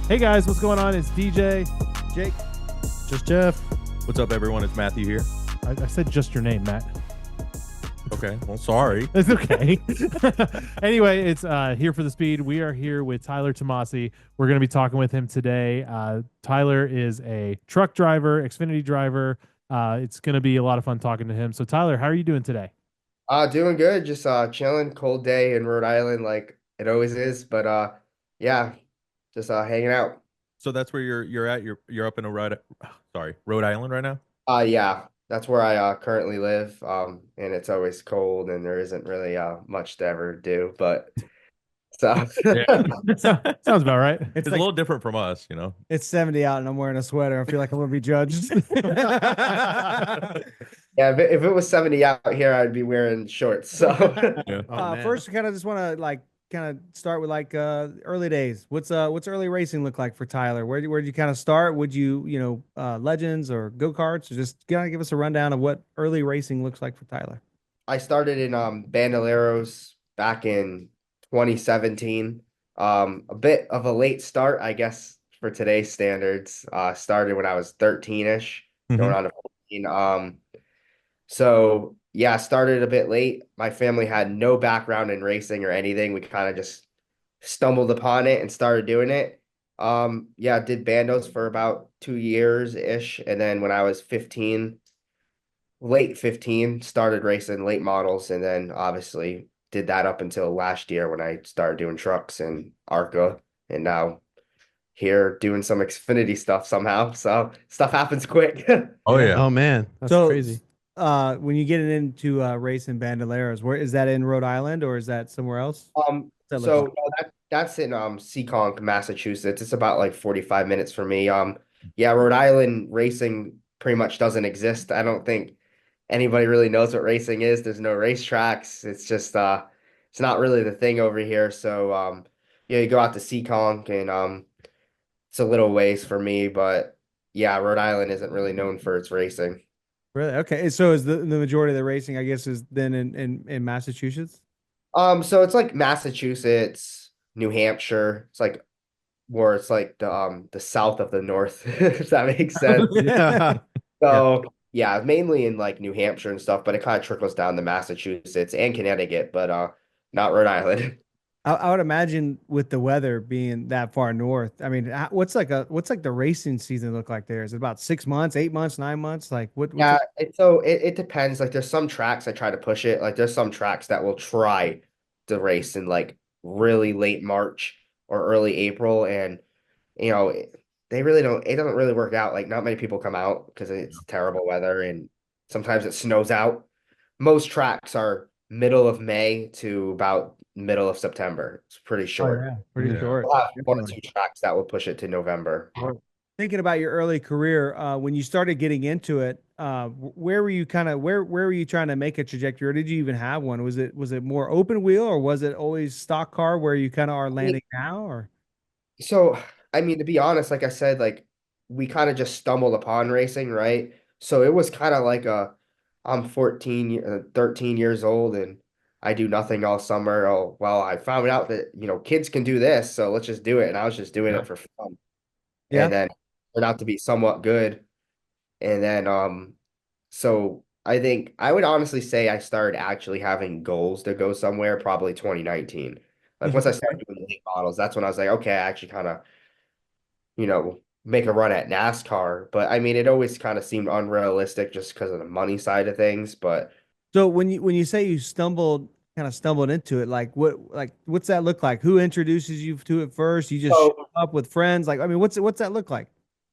Hey guys, what's going on? It's DJ. Jake. Just Jeff. What's up, everyone? It's Matthew here. I said just your name, Matt. Okay, well, sorry. It's okay. Anyway, it's Here for the Speed. We are here with Tyler Tomassi. We're going to be talking with him today. Tyler is a truck driver, Xfinity driver. It's going to be a lot of fun talking to him. So, Tyler, how are you doing today? Doing good. Just chilling. Cold day in Rhode Island, like it always is. But yeah, just hanging out. So that's where you're at. You're up in Rhode Island right now. Yeah, that's where I currently live. And it's always cold, and there isn't really much to ever do. But so Yeah, Sounds about right. it's a little different from us, you know. It's 70 out and I'm wearing a sweater. I feel like I'm gonna be judged. yeah, if it was 70 out here, I'd be wearing shorts. So Yeah. First, we kind of just want to start with early days. What's early racing look like for Tyler? Where'd you kind of start? Would you legends or go-karts, or just kind of give us a rundown of what early racing looks like for Tyler? I started in Bandoleros back in 2017. A bit of a late start, I guess, for today's standards. Started when I was 13-ish, going on to 14. So yeah, started a bit late. My family had no background in racing or anything. We kind of just stumbled upon it and started doing it. Yeah, did Bandos for about 2 years-ish. And then when I was 15, late 15, started racing late models, and then obviously did that up until last year when I started doing trucks and ARCA, and now here doing some Xfinity stuff somehow. So stuff happens quick. Oh yeah. Oh man, that's crazy. When you get into racing Bandoleros, where is that, in Rhode Island or is that somewhere else? So no, that's in Seekonk, Massachusetts. It's about like 45 minutes for me. Yeah, Rhode Island racing pretty much doesn't exist. I don't think anybody really knows what racing is. There's no racetracks. It's just it's not really the thing over here. So yeah, you go out to Seekonk, and it's a little ways for me, but yeah, Rhode Island isn't really known for its racing. Really? Okay. So is the majority of the racing, I guess, is then in Massachusetts? So it's like Massachusetts, New Hampshire. It's like where it's like the south of the north, if that makes sense. Yeah. So yeah, mainly in like New Hampshire and stuff, but it kind of trickles down to Massachusetts and Connecticut, but not Rhode Island. I would imagine with the weather being that far north. I mean, what's the racing season look like there? Is it about 6 months, 8 months, 9 months? Like Yeah, it depends. Like there's some tracks I try to push it. Like there's some tracks that will try to race in like really late March or early April, and you know, they really don't, it doesn't really work out. Like not many people come out because it's terrible weather, and sometimes it snows out. Most tracks are middle of May to about middle of September. It's pretty Oh short. yeah, pretty Yeah. short. We'll have one or Definitely. two tracks that will push it to November. Thinking about your early career, when you started getting into it, where were you where were you trying to make a trajectory, or did you even have one? Was it more open wheel, or was it always stock car where you kind of are landing now? Or So, I mean, to be honest, like I said, like we kind of just stumbled upon racing, right? So it was kind of like I'm 13 years old, and I do nothing all summer. Oh, well, I found out that, kids can do this, so let's just do it. And I was just doing Yeah. it for fun. yeah, And then turned out to be somewhat good. And then so I think I would honestly say I started actually having goals to go somewhere probably 2019. Like once I started doing the late models, that's when I was like, okay, I actually kind of, make a run at NASCAR. But I mean, it always kind of seemed unrealistic just because of the money side of things. But so when you say you stumbled into it, what's that look like? Who introduces you to it first? You just show so up with friends? Like, I mean, what's that look like?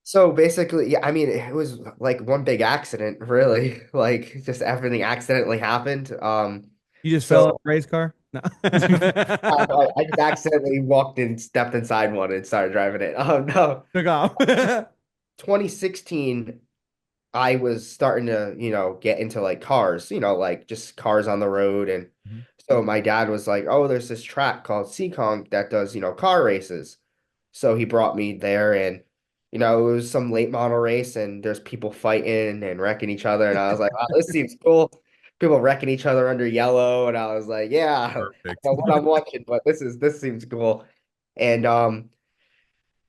so basically, yeah, I mean, it was like one big accident, really. Like just everything accidentally happened. You just fell in So a race car? No. I just accidentally walked in, stepped inside one, and started driving it. Oh no. Took off. 2016, I was starting to, get into like cars, like just cars on the road. And Mhm. so my dad was like, oh, there's this track called Seekonk that does, car races. So he brought me there, and, it was some late model race, and there's people fighting and wrecking each other. And I was like, wow, this seems cool. People wrecking each other under yellow. And I was like, yeah, I Perfect. don't know what I'm watching, but this seems cool. And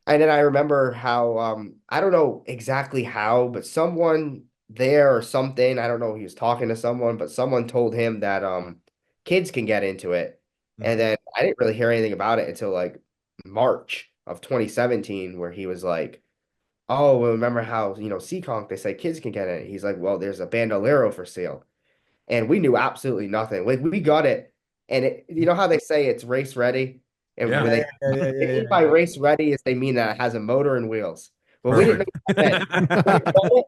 And then I remember how I don't know exactly how, but someone there or something, I don't know, he was talking to someone, but someone told him that kids can get into it. And Mhm. then I didn't really hear anything about it until like March of 2017, where he was like, "Oh, well, remember how, Seekonk, they say kids can get in it." He's like, "Well, there's a Bandolero for sale." And we knew absolutely nothing. Like we got it, and you know how they say it's race ready, and Yeah, when Yeah, they yeah, yeah, they yeah, mean by race ready is they mean that it has a motor and wheels. But we didn't know perfect. what that meant.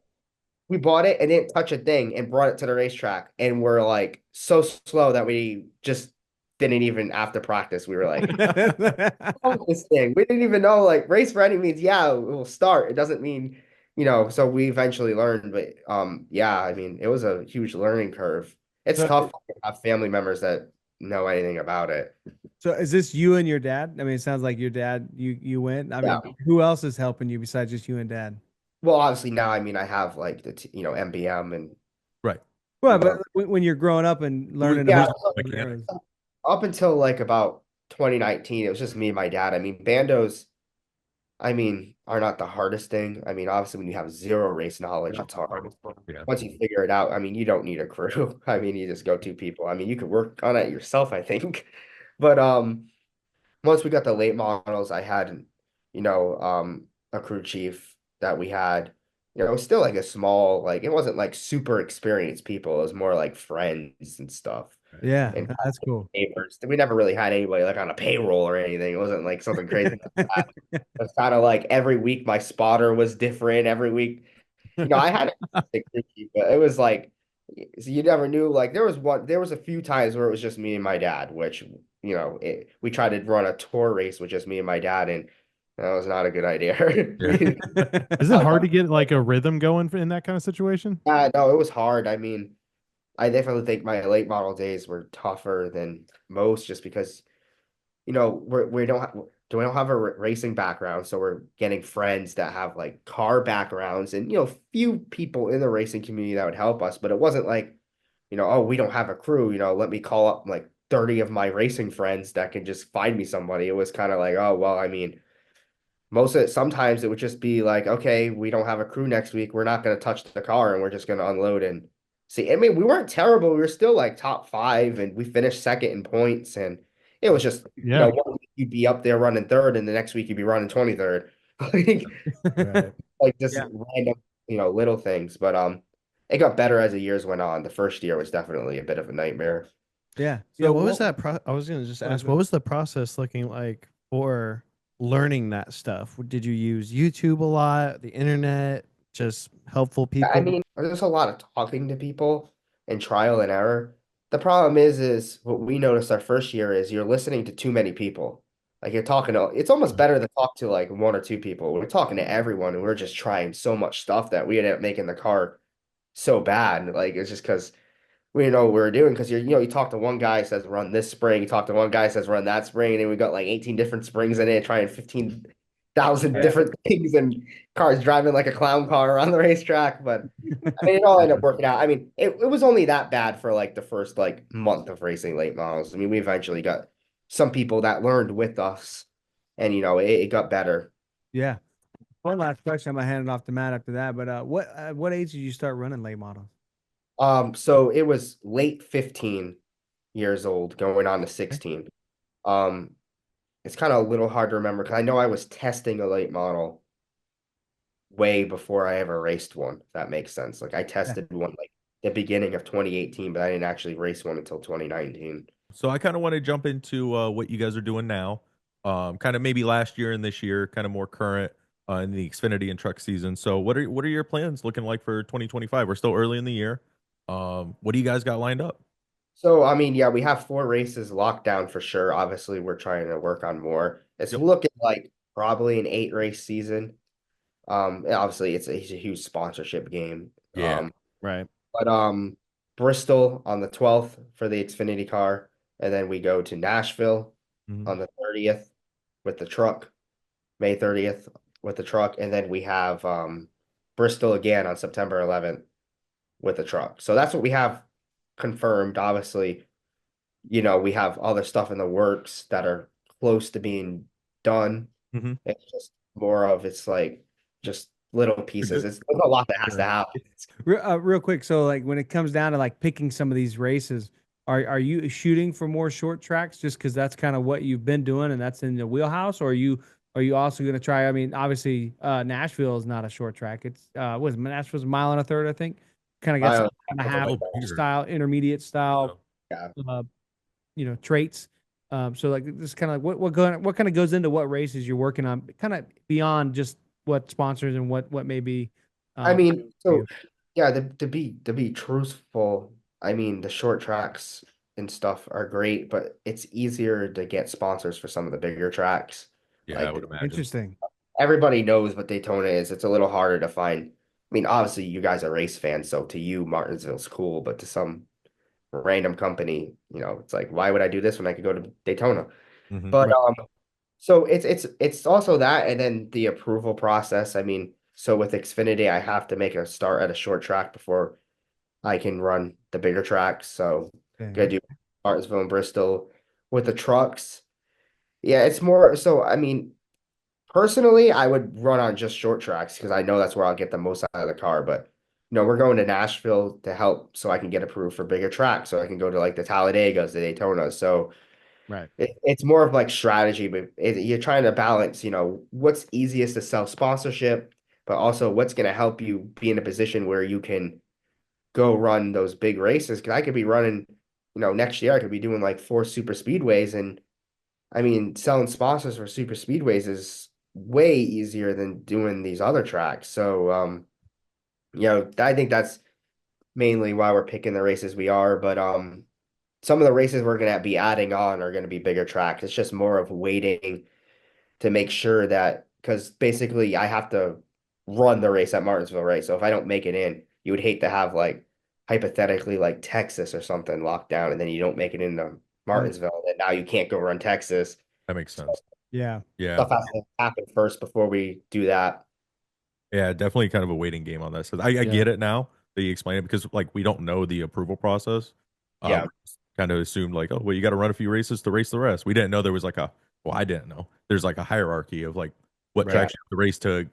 We bought it and didn't touch a thing and brought it to the racetrack, and we're like so slow that we just didn't even after practice. We were like, yeah. "Oh, this thing." We didn't even know like race ready means yeah, it will start. It doesn't mean, so we eventually learned, but yeah, I mean, it was a huge learning curve. It's So, tough to have family members that know anything about it. so is this you and your dad? I mean, it sounds like your dad, you went. I Yeah. mean, who else is helping you besides just you and dad? Well, obviously now, I mean, I have like MBM and Right. Well, you but know, when you're growing up and Who's learning yeah, about mechanic? Bandoleros. up until like about 2019, it was just me and my dad. I mean, Bandos, I mean, are not the hardest thing. I mean, obviously, when you have zero race knowledge, it's hard. Yeah. Once you figure it out, I mean, you don't need a crew. I mean, you just go two people. I mean, you could work on it yourself, I think. But once we got the late models, I had, a crew chief that we had. It was still like a small, like it wasn't like super experienced people. It was more like friends and stuff Yeah, and that's cool. neighbors. We never really had anybody like on a payroll or anything. It wasn't like something crazy like that. It's kind of like every week my spotter was different. Every week, I had a crew, but it was like so you never knew. Like there was a few times where it was just me and my dad, which we tried to run a tour race with just me and my dad, and that was not a good idea. Yeah. Is it hard to get like a rhythm going in that kind of situation? Yeah, no, it was hard. I mean, I definitely think my late model days were tougher than most, just because we don't have a racing background, so we're getting friends that have like car backgrounds, and few people in the racing community that would help us, but it wasn't like, oh, we don't have a crew, let me call up like 30 of my racing friends that can just find me somebody. It was kind of like, oh, well, I mean, most of it, sometimes it would just be like, okay, we don't have a crew next week. We're not going to touch the car and we're just going to unload and see. I mean, we weren't terrible. We were still like top five and we finished second in points. And it was just, Yeah. one week you'd be up there running third and the next week you'd be running 23rd. Like, Right. like just Yeah. random, little things. But it got better as the years went on. The first year was definitely a bit of a nightmare. Yeah. Yeah, So what was that I was gonna just ask, what was the process looking like for learning that stuff? Did you use YouTube a lot, the internet, just helpful I people? mean, there's a lot of talking to people and trial and error. The problem is what we noticed our first year is you're listening to too many people. Like you're talking to, it's almost better to talk to like one or two people. We're talking to everyone and we're just trying so much stuff that we ended up making the car so bad. Like it's just because we didn't know what we were doing, because you talk to one guy says run this spring, you talk to one guy says run that spring, and then we got like 18 different springs in it, trying 15,000 different things, and cars driving like a clown car around the racetrack. But I mean, it all ended up working out. I mean, it was only that bad for like the first like month of racing late models. I mean, we eventually got some people that learned with us, and it got better. yeah. One last question. I'm gonna hand it off to Matt after that. But what age did you start running late models? So it was late 15 years old, going on to Okay. 16. Um, it's kind of a little hard to remember because I know I was testing a late model way before I ever raced one, if that makes sense. Like I Yeah. tested one like the beginning of 2018, but I didn't actually race one until 2019. So I kind of want to jump into what you guys are doing now. Kind of maybe last year and this year, kind of more current in the Xfinity and truck season. So what are your plans looking like for 2025? We're still early in the year. What do you guys got lined up? So, I mean, yeah, we have 4 races locked down for sure. Obviously, we're trying to work on more. It's Yep. looking like probably an 8 race season. And obviously, it's a huge sponsorship game. Yeah. Right. But Bristol on the 12th for the Xfinity car, and then we go to Nashville Mhm. on the 30th with the truck, May 30th with the truck, and then we have Bristol again on September 11th with the truck. So that's what we have confirmed. Obviously, we have other stuff in the works that are close to being done. Mhm. It's just more of it's like just little pieces. There's a lot that has to happen. Real quick, so like when it comes down to like picking some of these races, are you shooting for more short tracks just because that's kind of what you've been doing and that's in the wheelhouse, or are you also going to try? I mean, obviously, Nashville is not a short track. It's what is it, Nashville's a mile and a third, I think. Kind of got some and a half Oh, bigger. style, intermediate style, Yeah. traits. So like this kind of like what kind of goes into what races you're working on, kind of beyond just what sponsors and what may be. I mean, for so you. yeah, to be truthful, I mean the short tracks and stuff are great, but it's easier to get sponsors for some of the bigger tracks. Yeah, I Like would imagine. Interesting. everybody knows what Daytona is. It's a little harder to find. I mean, obviously you guys are race fans, so to you, Martinsville's cool, but to some random company, it's like, why would I do this when I could go to Daytona? Mhm. But Right. so it's also that, and then the approval process. I mean, so with Xfinity, I have to make a start at a short track before I can run the bigger tracks. So Okay. gotta do Martinsville and Bristol with the trucks. Yeah, it's more so. I mean, personally, I would run on just short tracks because I know that's where I'll get the most out of the car. But we're going to Nashville to help so I can get approved for bigger tracks, so I can go to like the Talladegas, the Daytonas. So Right. it's more of like strategy, but you're trying to balance, what's easiest to self sponsorship, but also what's going to help you be in a position where you can go run those big races. Because I could be running, next year I could be doing like 4 super speedways, and I mean, selling sponsors for super speedways is way easier than doing these other tracks. So, I think that's mainly why we're picking the races we are. But some of the races we're going to be adding on are going to be bigger tracks. It's just more of waiting to make sure that, because basically I have to run the race at Martinsville, right? So if I don't make it in, you would hate to have like hypothetically like Texas or something locked down, and then you don't make it into Martinsville, and now you can't go run Texas. That makes sense. Yeah. Yeah. Stuff has to happen first before we do that. Yeah, definitely kind of a waiting game on that. So I get it now that you explain it because like we don't know the approval process. Yeah. We kind of assumed like, oh, well, you got to run a few races to race the rest. We didn't know there was like well, I didn't know. There's like a hierarchy of like what Right. tracks you have to race to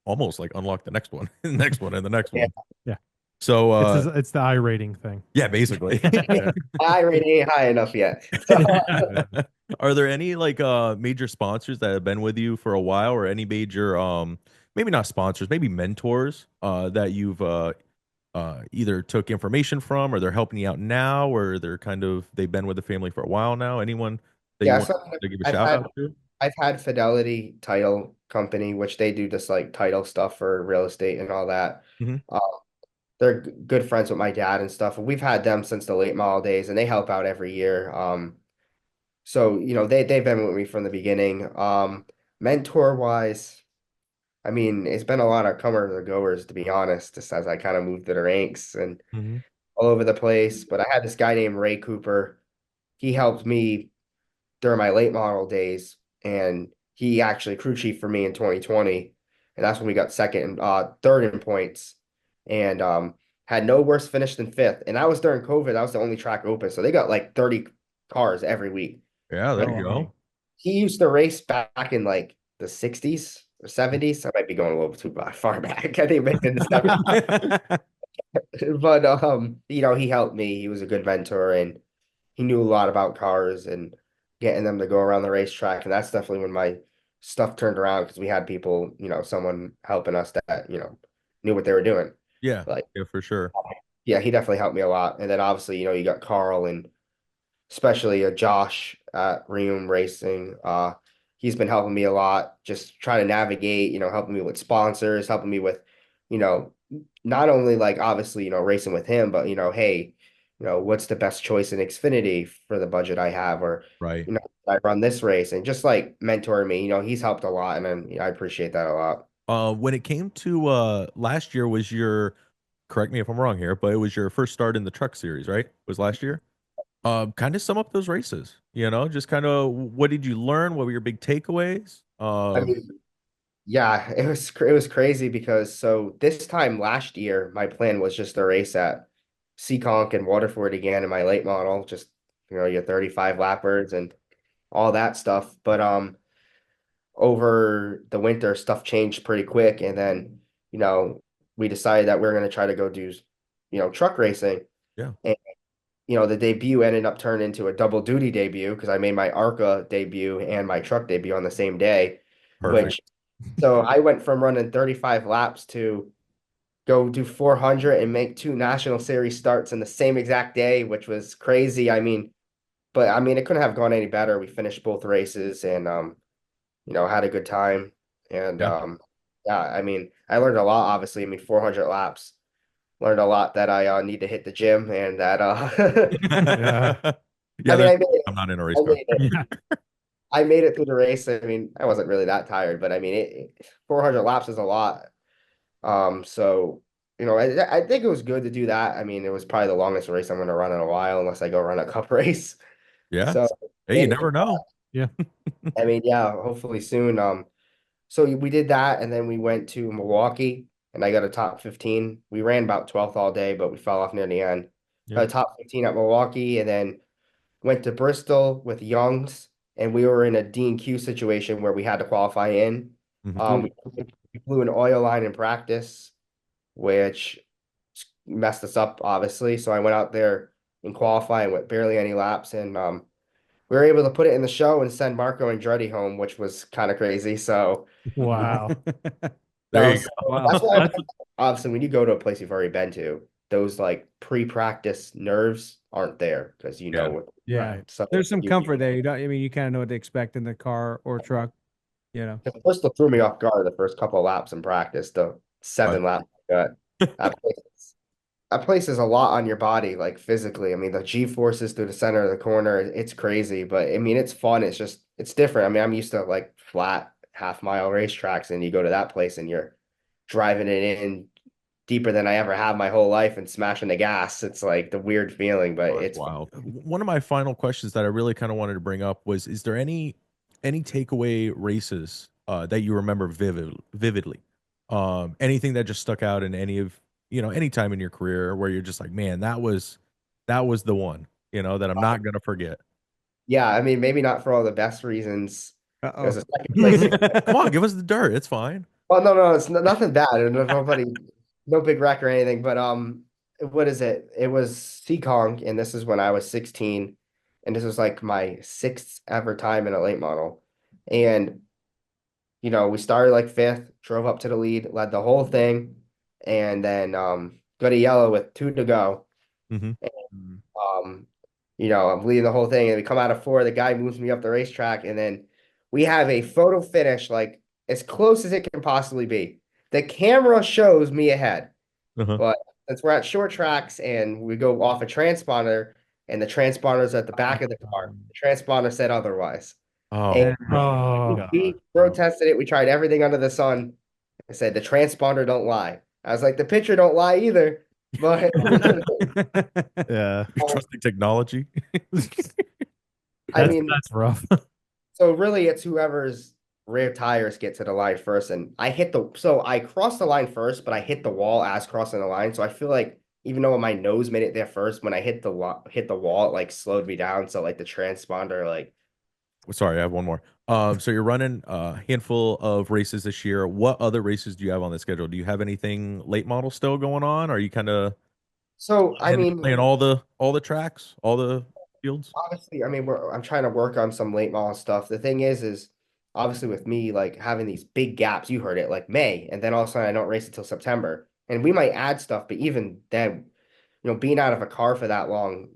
almost like unlock the next one, the next one, and the next Yeah. one. Yeah. So It's the I rating thing. yeah, basically. I rating ain't high enough yet. Are there any like major sponsors that have been with you for a while, or any major maybe not sponsors, maybe mentors that you've either took information from, or they're helping you out now, or they've been with the family for a while now? Anyone that you Yeah, want so to give a I've shout had out to? I've had Fidelity Title Company, which they do just like title stuff for real estate and all that. Mhm. Uh, they're good friends with my dad and stuff, and we've had them since the late model days, and they help out every year. So they've been with me from the beginning. Mentor wise, I mean, it's been a lot of comers and goers, to be honest, just as I kind of moved through the ranks and Mhm. all over the place. But I had this guy named Ray Cooper. He helped me during my late model days, and he actually crew chief for me in 2020, and that's when we got third in points, and had no worse finish than fifth. And that was during COVID. That was the only track open, so they got like 30 cars every week. Yeah, there Oh, you wow. go. He used to race back in like the 60s or 70s. I might be going a little too far back. I think back in the 70s. But he helped me. He was a good mentor, and he knew a lot about cars and getting them to go around the racetrack. And that's definitely when my stuff turned around, because we had people, someone helping us that, knew what they were doing. Yeah, Like, yeah, for sure. yeah, he definitely helped me a lot. And then obviously, you got Carl and especially Josh at Reum Racing. He's been helping me a lot, just trying to navigate, helping me with sponsors, helping me with, you know, not only like obviously, racing with him, but hey, what's the best choice in Xfinity for the budget I have, or Right. I run this race, and just like mentoring me. He's helped a lot, and I appreciate that a lot. When it came to last year was your, correct me if I'm wrong here, but it was your first start in the truck series, right? Was last year? Kind of sum up those races, just kind of what did you learn? What were your big takeaways? I mean, yeah, it was crazy because so this time last year, my plan was just to race at Seekonk and Waterford again in my late model, just your 35 lappers and all that stuff. But over the winter, stuff changed pretty quick. And then, you know, we decided that we are going to try to go do, truck racing. Yeah. And, the debut ended up turning into a double duty debut because I made my ARCA debut and my truck debut on the same day, Perfect. so I went from running 35 laps to go do 400 and make 2 National Series starts in the same exact day, which was crazy. It couldn't have gone any better. We finished both races and had a good time. And Yeah. yeah, I learned a lot, obviously. 400 laps. Learned a lot that I need to hit the gym and that Yeah, I made I'm not in a race I car. made it. Yeah. I made it through the race. I wasn't really that tired, but 400 laps is a lot. So I think it was good to do that. It was probably the longest race I'm going to run in a while, unless I go run a cup race. Yeah. So Hey, you never know. Yeah. yeah, hopefully soon. So we did that, and then we went to Milwaukee, and I got a top 15. We ran about 12th all day, but we fell off near the end. Got a top 15 at Milwaukee, and then went to Bristol with Youngs, and we were in a D&Q situation where we had to qualify in. Mhm. We flew an oil line in practice, which messed us up, obviously. So I went out there and qualified with barely any laps, and we were able to put it in the show and send Marco Andretti home, which was kind of crazy. So Wow. There you so Wow. that's why That's obviously when you go to a place you've already been to, those like pre-practice nerves aren't there because Yeah. what Yeah. so There's some you comfort there. You kind of know what to expect in the car or truck, Bristol threw me off guard the first couple of laps in practice, the 7 lap cut. That place, that place is a lot on your body, like physically. The G forces through the center of the corner, it's crazy, but it's fun. It's different. I'm used to like flat half-mile racetracks, and you go to that place and you're driving it in deeper than I ever have my whole life and smashing the gas. It's like the weird feeling, but Oh, that's it's wild. One of my final questions that I really kind of wanted to bring up was: is there any takeaway races that you remember vividly? Anything that just stuck out in any time in your career where you're just like, man, that was the one, that I'm not gonna forget. yeah, maybe not for all the best reasons. It was Uh-oh. a second place. Come on, give us the dirt. It's fine. Oh no, it's nothing bad. Nobody, no big wreck or anything. But what is it? It was Seekong, and this is when I was 16, and this was like my sixth ever time in a late model. And we started like fifth, drove up to the lead, led the whole thing, and then got a yellow with 2 to go. Hmm. Um, I'm leading the whole thing, and we come out of four. The guy moves me up the racetrack, and then we have a photo finish like as close as it can possibly be. The camera shows me ahead, Uh-huh. but since we're at short tracks and we go off a transponder, and the transponder's at the back of the car, the transponder said otherwise. Oh, And oh God. we protested it. We tried everything under the sun. I said the transponder don't lie. I was like, the picture don't lie either. But Yeah. trusting technology. I mean, That's rough. so really, it's whoever's rear tires get to the line first, and I crossed the line first, but I hit the wall as crossing the line. So I feel like even though my nose made it there first, when I hit the wall, it like slowed me down. So like the transponder, like Sorry, I have one more. So you're running a handful of races this year. What other races do you have on the schedule? Do you have anything late model still going on? Are you kind of so. playing all the tracks, all the fields? Obviously, I'm trying to work on some late model stuff. The thing is obviously with me like having these big gaps, you heard it, like May, and then all of a sudden I don't race until September. And we might add stuff, but even then, being out of a car for that long,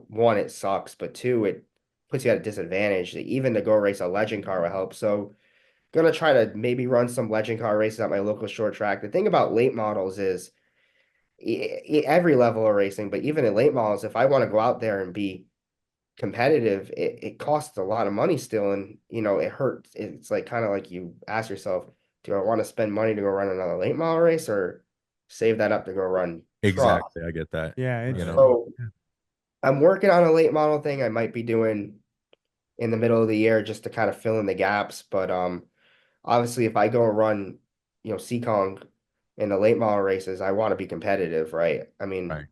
one, it sucks, but two, it puts you at a disadvantage. Even to go race a legend car will help. So gonna try to maybe run some legend car races at my local short track. The thing about late models is every level of racing, but even in late models, if I want to go out there and be competitive, it costs a lot of money still, and it hurts. It's like kind of like you ask yourself, do I want to spend money to go run another late model race or save that up to go run truck? Exactly, I get that. Yeah, You interesting. know, So I'm working on a late model thing I might be doing in the middle of the year just to kind of fill in the gaps. But obviously if I go and run, Seekong in the late model races, I want to be competitive, right? right?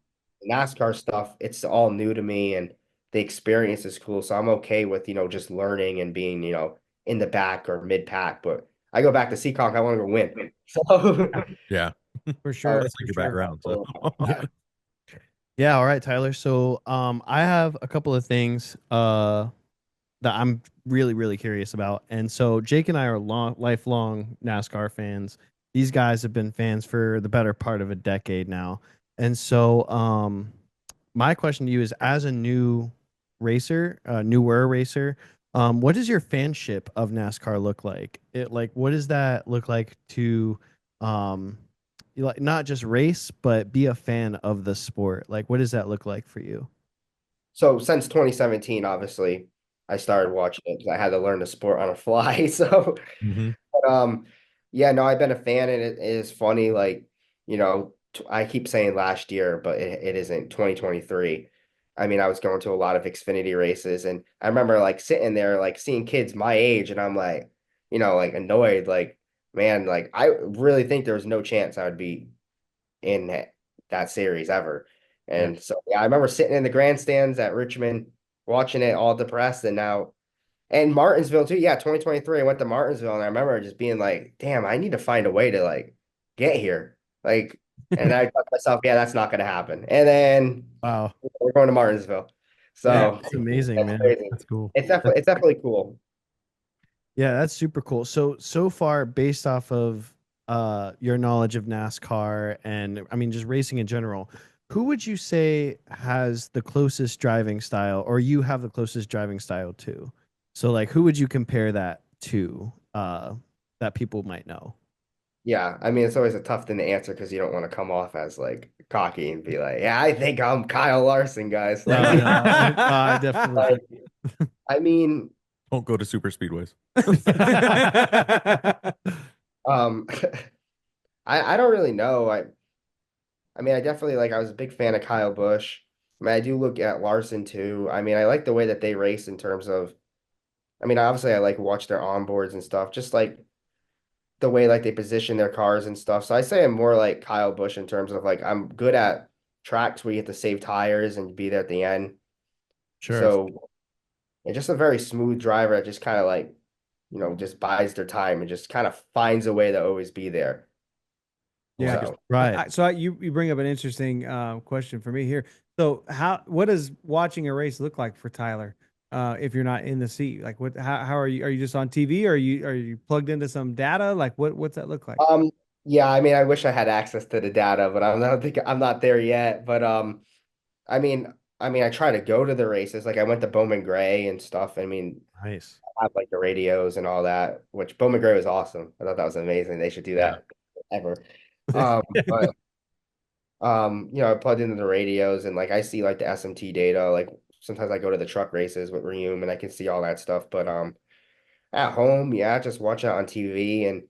NASCAR stuff, it's all new to me and the experience is cool. So I'm okay with, just learning and being, in the back or mid pack, but I go back to Seekonk, I want to go win. So Yeah, For sure. that's like your background. So Yeah, all right, Tyler. So I have a couple of things that I'm really, really curious about. And so Jake and I are lifelong NASCAR fans. These guys have been fans for the better part of a decade now. And so my question to you is, as a new racer, newer racer, what does your fanship of NASCAR look like? What does that look like to like not just race, but be a fan of the sport? Like, what does that look like for you? so since 2017, obviously, I started watching it because I had to learn the sport on a fly. So Mhm. but, yeah, no, I've been a fan, and it is funny. Like, I keep saying last year, but it isn't 2023. I mean, I was going to a lot of Xfinity races, and I remember like sitting there, like seeing kids my age, and I'm like, like annoyed, like, man, like I really think there was no chance I would be in that series ever. Yeah. And so, yeah, I remember sitting in the grandstands at Richmond, watching it all depressed, and now. And Martinsville too. Yeah, 2023. I went to Martinsville and I remember just being like, damn, I need to find a way to like get here. Like, and I thought to myself, yeah, that's not gonna happen. And then Wow. we're going to Martinsville. Yeah, So it's amazing, that's man. crazy. That's cool. It's definitely cool. Yeah, that's super cool. So far, based off of your knowledge of NASCAR and I mean just racing in general, who would you say has the closest driving style, or you have the closest driving style to? So like, who would you compare that to? That people might know. Yeah, I mean it's always a tough thing to answer because you don't want to come off as like cocky and be like, yeah, I think I'm Kyle Larson, guys. No, Like, no, I definitely. like, I mean, don't go to super speedways. um, I don't really know. I mean, I definitely like, I was a big fan of Kyle Busch. I mean, I do look at Larson too. I mean, I like the way that they race in terms of, I mean, obviously I like watch their onboards and stuff, just like the way like they position their cars and stuff. So I say I'm more like Kyle Busch in terms of like, I'm good at tracks where you have to save tires and be there at the end. Sure. So it's just a very smooth driver that just kind of like, just buys their time and just kind of finds a way to always be there. Yeah. So, Right. So you bring up an interesting question for me here. So what does watching a race look like for Tyler? If you're not in the seat, like how are you just on TV, or are you plugged into some data? Like what's that look like? yeah, I mean, I wish I had access to the data, but I'm not there yet. But I mean, I try to go to the races. Like I went to Bowman Gray and stuff. I mean, Nice. I have like the radios and all that, which Bowman Gray was awesome. I thought that was amazing. They should do Yeah. that ever. But I plugged into the radios and like I see like the SMT data. Like sometimes I go to the truck races with Reum and I can see all that stuff. But at home, yeah, just watch it on TV, and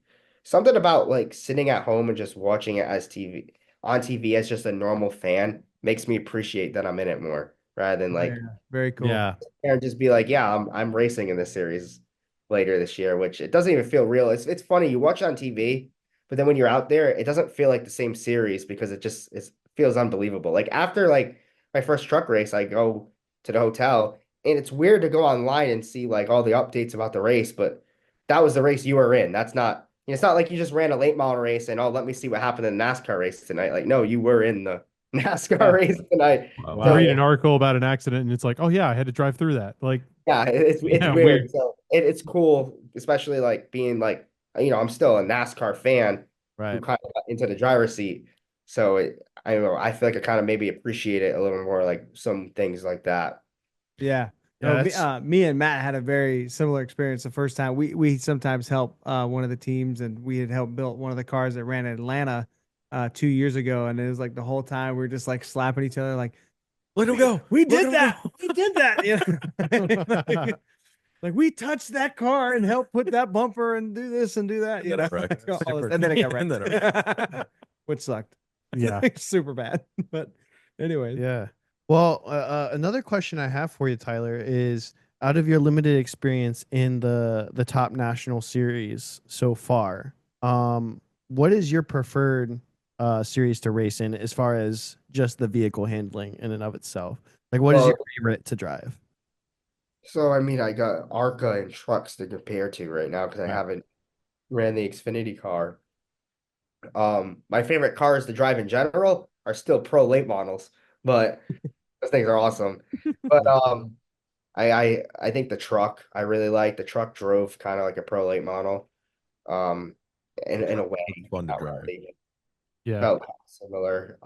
something about like sitting at home and just watching it as TV as just a normal fan makes me appreciate that I'm in it more rather than Oh, yeah. like Very cool. Yeah. and just be like, yeah, I'm racing in this series later this year, which it doesn't even feel real. It's funny, you watch it on TV, but then when you're out there, it doesn't feel like the same series because it feels unbelievable. Like after like my first truck race, I go to the hotel and it's weird to go online and see like all the updates about the race, but that was the race you were in. That's not it's not like you just ran a late model race and oh, let me see what happened in the NASCAR race tonight. Like, no, you were in the NASCAR Yeah. race tonight. Wow. You So read an article about an accident and it's like, oh yeah, I had to drive through that. Like, yeah, it's yeah, weird. So it's cool, especially like being like, I'm still a NASCAR fan who Right. kind of got into the driver's seat. So I don't know, I feel like I kind of maybe appreciate it a little more, like some things like that. Yeah. Yeah, No, that's me and Matt had a very similar experience the first time. We sometimes help one of the teams, and we had helped build one of the cars that ran in Atlanta 2 years ago, and it was like the whole time we were just like slapping each other, like, Let him go. we Let did him that, go. we did that, like we touched that car and helped put that bumper and do this and do that, And then it wrecked. all this, and then it got And then wrecked, which sucked. yeah. Super bad. But anyway, yeah. Well, another question I have for you, Tyler, is out of your limited experience in the top national series so far, what is your preferred series to race in as far as just the vehicle handling in and of itself? Like, what is Well, your favorite to drive? So I mean, I got ARCA and trucks to compare to right now because I Right. haven't ran the Xfinity car. My favorite cars to drive in general are still pro late models, but those things are awesome. But I think the truck I really like. The truck drove kind of like a pro late model. Um, in a way, It's fun to not drive. really. Yeah. Felt kind of similar.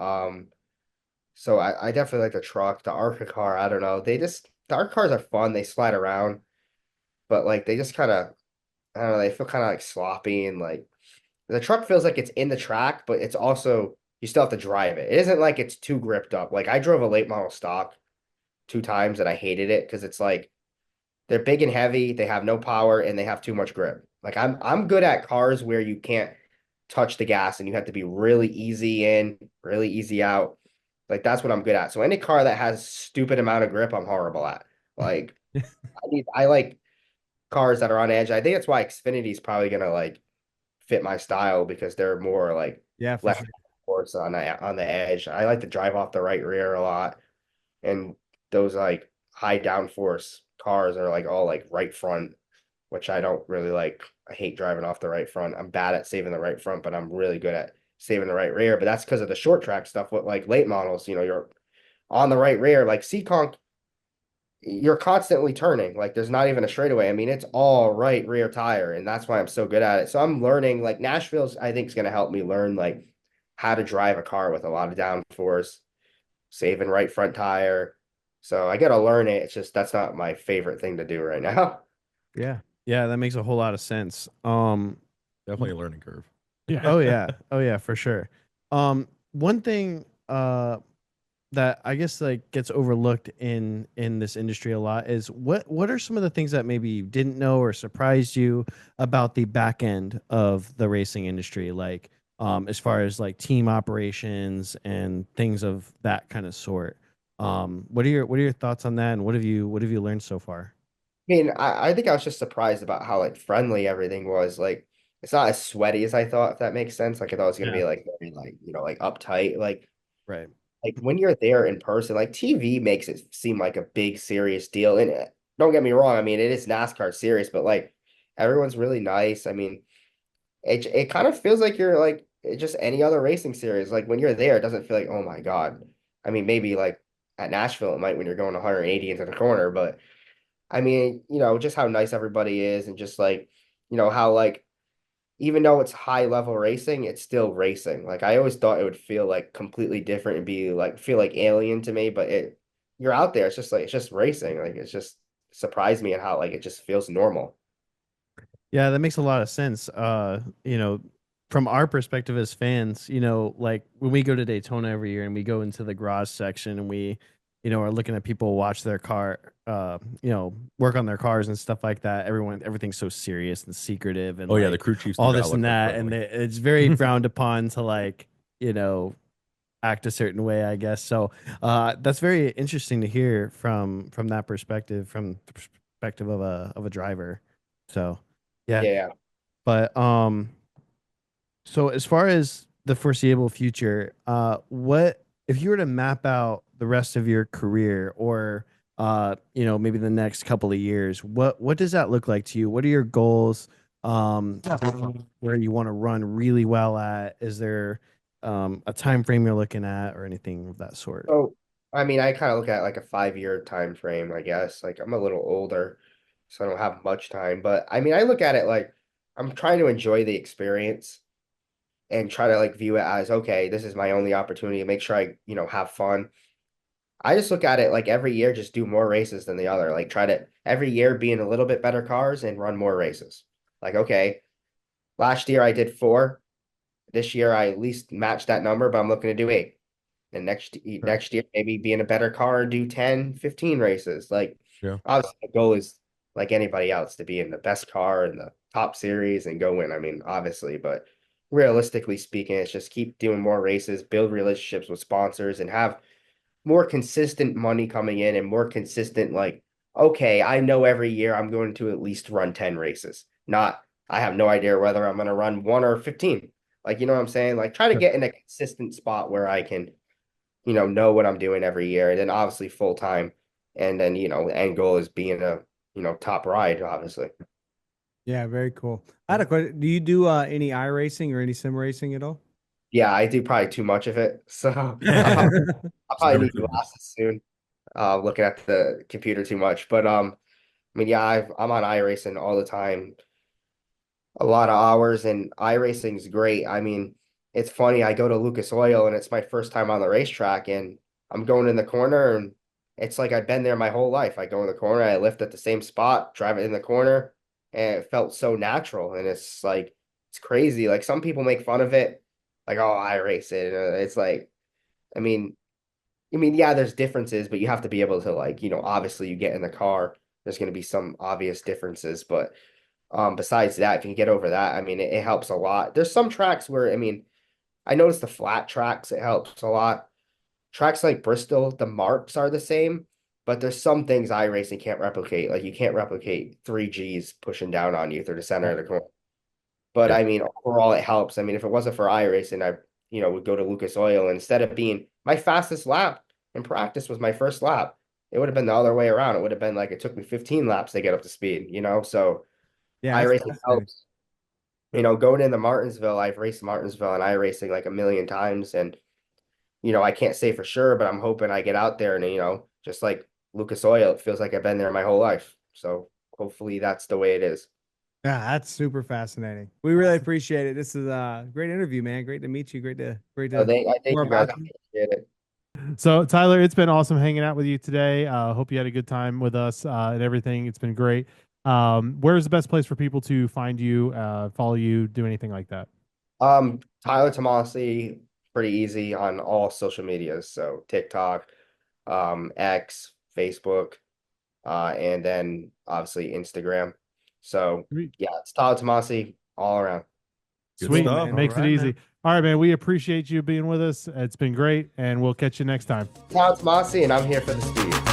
So I definitely like the truck, the ARCA car. I don't know. The ARCA cars are fun. They slide around, but like they just kind of I don't know. They feel kind of like sloppy and like the truck feels like it's in the track, but it's also you still have to drive it. It isn't like it's too gripped up. Like I drove a late model stock 2 times and I hated it because it's like they're big and heavy, they have no power, and they have too much grip. Like I'm good at cars where you can't touch the gas and you have to be really easy in, really easy out. Like that's what I'm good at. So any car that has stupid amount of grip, I'm horrible at. Like I like cars that are on edge. I think that's why Xfinity is probably gonna like fit my style because they're more like Yeah, for left sure. force on the edge. I like to drive off the right rear a lot, and those like high downforce cars are like all like right front, which I don't really like. I hate driving off the right front. I'm bad at saving the right front, but I'm really good at saving the right rear. But that's because of the short track stuff with like late models. You're on the right rear, like Seekonk, you're constantly turning. Like there's not even a straightaway. I mean, it's all right rear tire, and that's why I'm so good at it. So I'm learning. Like Nashville's, I think, is going to help me learn like how to drive a car with a lot of downforce, saving right front tire. So I got to learn it. It's just that's not my favorite thing to do right now. Yeah. Yeah, that makes a whole lot of sense. Definitely a learning curve. Yeah. Oh yeah. Oh yeah, for sure. One thing that I guess like gets overlooked in this industry a lot is what are some of the things that maybe you didn't know or surprised you about the back end of the racing industry, like as far as like team operations and things of that kind of sort. What are your thoughts on that, and what have you learned so far? I mean, I think I was just surprised about how like friendly everything was. Like it's not as sweaty as I thought, if that makes sense. Like I thought it was gonna Yeah. be like very like like uptight. Right. Like when you're there in person, like TV makes it seem like a big serious deal. And don't get me wrong, I mean it is NASCAR serious, but like everyone's really nice. I mean, it kind of feels like you're like just any other racing series. Like when you're there, it doesn't feel like, oh my God. I mean, maybe like at Nashville it might when you're going 180 into the corner, but I mean, just how nice everybody is and just like, how like even though it's high level racing, it's still racing. Like I always thought it would feel like completely different and be like feel like alien to me, but you're out there. It's just like it's just racing. Like it's just surprised me at how like it just feels normal. Yeah, that makes a lot of sense. From our perspective as fans, like when we go to Daytona every year and we go into the garage section and we, are looking at people watch their car, work on their cars and stuff like that. Everything's so serious and secretive and Oh yeah, the like crew chiefs do all not this and look that that, and friendly. it's very frowned upon to like, act a certain way, I guess. So that's very interesting to hear from that perspective, from the perspective of a driver. So yeah, Yeah. but so as far as the foreseeable future, what if you were to map out the rest of your career, or maybe the next couple of years, what does that look like to you? What are your goals? Where you want to run really well at? Is there a time frame you're looking at, or anything of that sort? So I mean, I kind of look at like a 5 year time frame, I guess. Like I'm a little older, so I don't have much time. But I mean, I look at it like I'm trying to enjoy the experience and try to like view it as okay, this is my only opportunity to make sure I, have fun. I just look at it like every year, just do more races than the other. Like try to every year be in a little bit better cars and run more races. Like, okay, last year I did 4. This year I at least matched that number, but I'm looking to do 8. And Right. next year, maybe be in a better car and do 10, 15 races. Like Yeah. obviously the goal is like anybody else to be in the best car in the top series and go win. I mean, obviously, but realistically speaking, it's just keep doing more races, build relationships with sponsors, and have more consistent money coming in and more consistent, like, okay, I know every year I'm going to at least run 10 races. Not, I have no idea whether I'm going to run 1 or 15. Like, you know what I'm saying? Like, try to Sure. get in a consistent spot where I can, know what I'm doing every year. And then obviously full time. And then, end goal is being a top ride, obviously. Yeah, very cool. I had a question. Do you do any iRacing or any sim racing at all? Yeah, I do probably too much of it. So I'll It's never probably need too much. glasses soon. Looking at the computer too much. But I mean, yeah, I'm on iRacing all the time, a lot of hours, and iRacing's great. I mean, it's funny. I go to Lucas Oil, and it's my first time on the racetrack, and I'm going in the corner, and it's like I've been there my whole life. I go in the corner, I lift at the same spot, drive it in the corner, and it felt so natural. And it's like it's crazy. Like some people make fun of it, like, oh, iRacing. It's like, I mean, yeah, there's differences, but you have to be able to, like, obviously you get in the car, there's going to be some obvious differences, but besides that, if you can get over that, I mean, it helps a lot. There's some tracks where, I mean, I noticed the flat tracks, it helps a lot. Tracks like Bristol, the marks are the same, but there's some things iRacing can't replicate. Like you can't replicate 3Gs pushing down on you through the center of the corner. But Yeah. I mean, overall, it helps. I mean, if it wasn't for iRacing, I, would go to Lucas Oil, and instead of being my fastest lap in practice was my first lap. It would have been the other way around. It would have been like it took me 15 laps to get up to speed, So Yeah, that's iRacing fascinating. helps. Going into Martinsville, I've raced Martinsville and iRacing like a million times, and I can't say for sure, but I'm hoping I get out there and just like Lucas Oil, it feels like I've been there my whole life. So hopefully that's the way it is. Yeah, that's super fascinating. We really appreciate it. This is a great interview, man. Great to meet you. Great to I thank more you guys. about I you. appreciate it. So Tyler, it's been awesome hanging out with you today. Hope you had a good time with us and everything. It's been great. Where's the best place for people to find you, follow you, do anything like that? Tyler Tomassi, pretty easy on all social medias. So TikTok, X, Facebook, and then obviously Instagram. So Sweet. yeah, it's Tyler Tomassi all around. Good Sweet, stuff. man. Makes it All right, easy. man. All right, man. We appreciate you being with us. It's been great, and we'll catch you next time. Tyler Tomassi, and I'm here for the speed.